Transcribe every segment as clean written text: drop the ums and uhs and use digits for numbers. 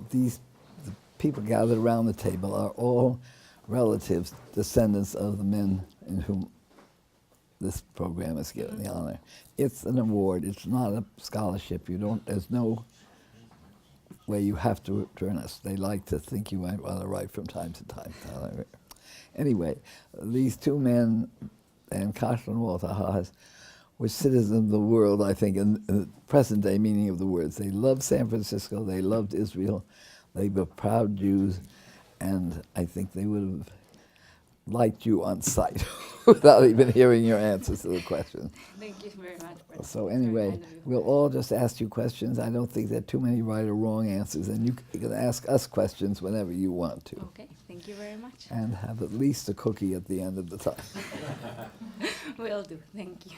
these the people gathered around the table are all relatives, descendants of the men in whom this program is given the honor. It's an award. It's not a scholarship. You don't. There's no way you have to return us. They like to think you might want to write from time to time. Anyway, these two men, and Koshland and Walter Haas, were citizens of the world, I think, in the present-day meaning of the words. They loved San Francisco. They loved Israel. They were proud Jews, and I think they would have liked you on sight without even hearing your answers to the question. Thank you very much. So anyway, we'll all just ask you questions. I don't think there are too many right or wrong answers, and you can ask us questions whenever you want to. Okay, thank you very much. And have at least a cookie at the end of the time. Will do, thank you.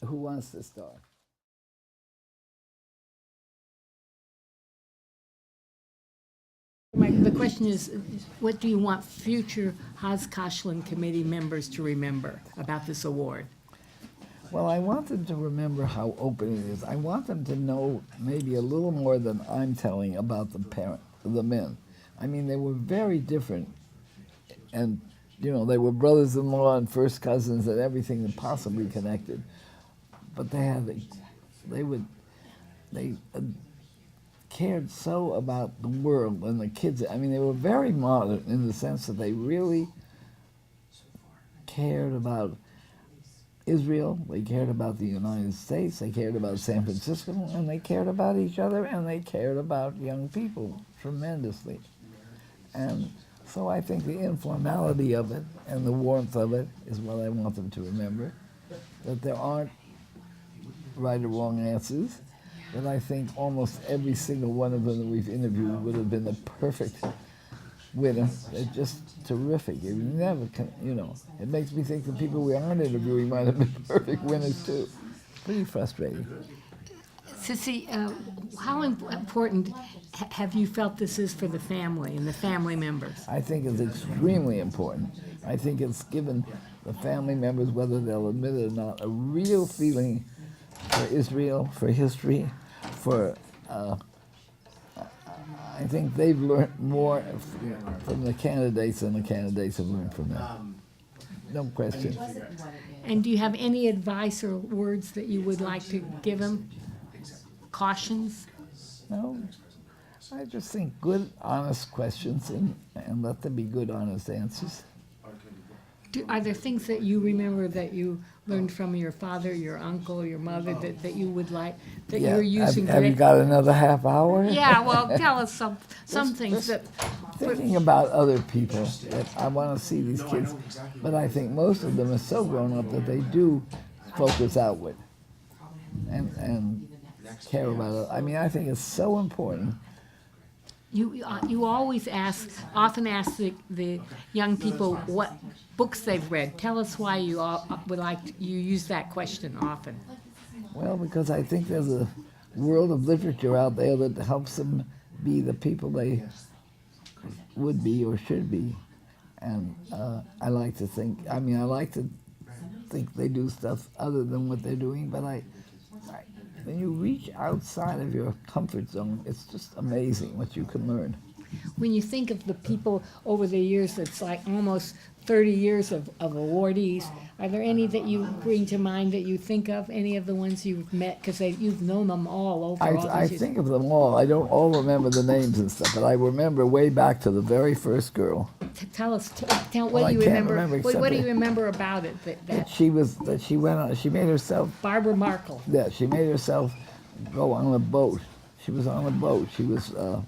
Who wants to start? The question is, what do you want future Haas Koshland committee members to remember about this award? Well, I want them to remember how open it is. I want them to know maybe a little more than I'm telling about the men. I mean, they were very different, and you know, they were brothers-in-law and first cousins and everything that possibly connected. But they cared so about the world and the kids. I mean, they were very modern in the sense that they really cared about Israel, they cared about the United States, they cared about San Francisco, and they cared about each other, and they cared about young people tremendously. And so I think the informality of it and the warmth of it is what I want them to remember, that there aren't right or wrong answers, that I think almost every single one of them that we've interviewed would have been the perfect winner. They're just terrific. You never can, you know. It makes me think the people we aren't interviewing might have been perfect winners too. Pretty frustrating. Sissy, how important have you felt this is for the family and the family members? I think it's extremely important. I think it's given the family members, whether they'll admit it or not, a real feeling for Israel, for history, for I think they've learned more from the candidates than the candidates have learned from them. No question. And do you have any advice or words that you would like to give them? Cautions? No. I just think good, honest questions and let them be good, honest answers. Are there things that you remember that you learned from your father, your uncle, your mother that you would like, that you're using have you got another half hour? Yeah, well, tell us some things that... Thinking about other people, that I want to see these kids, but I think most of them are so grown up that they do focus outward and care about it. I mean, I think it's so important. You often ask the young people what books they've read. Tell us why you you use that question often. Well, because I think there's a world of literature out there that helps them be the people they would be or should be. And I like to think they do stuff other than what they're doing, but when you reach outside of your comfort zone, it's just amazing what you can learn. When you think of the people over the years, it's like almost 30 years of awardees, are there any that you bring to mind that you think of, any of the ones you've met? Because you've known them all over all these years. I think of them all. I don't all remember the names and stuff, but I remember way back to the very first girl. Tell us, what do you remember? What do you remember about it? That she made herself... Barbara Markle. Yeah, she made herself go on a boat. She was on a boat. She was a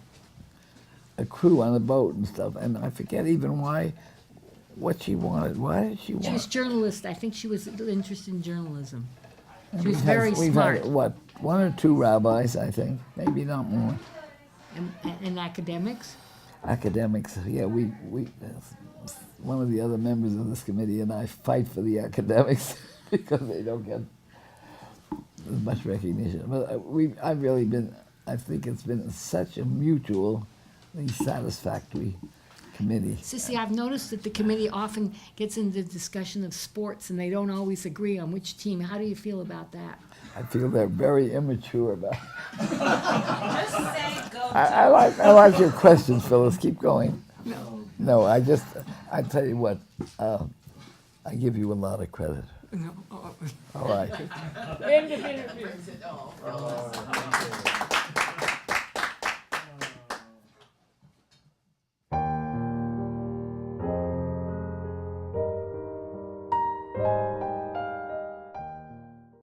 crew on a boat and stuff, and I forget even what she wanted. Why did she want? She was a journalist. I think she was interested in journalism. She was very smart. We've had, one or two rabbis, I think, maybe not more. And academics? Academics, yeah. We one of the other members of this committee and I fight for the academics because they don't get as much recognition. But I think it's been such a mutually satisfactory committee. Sissy, I've noticed that the committee often gets into discussion of sports and they don't always agree on which team. How do you feel about that? I feel they're very immature about. Just say go. I like your questions, Phyllis. Keep going. No. No, I tell you what, I give you a lot of credit. No. Oh. All right. End of interview. Brings it all.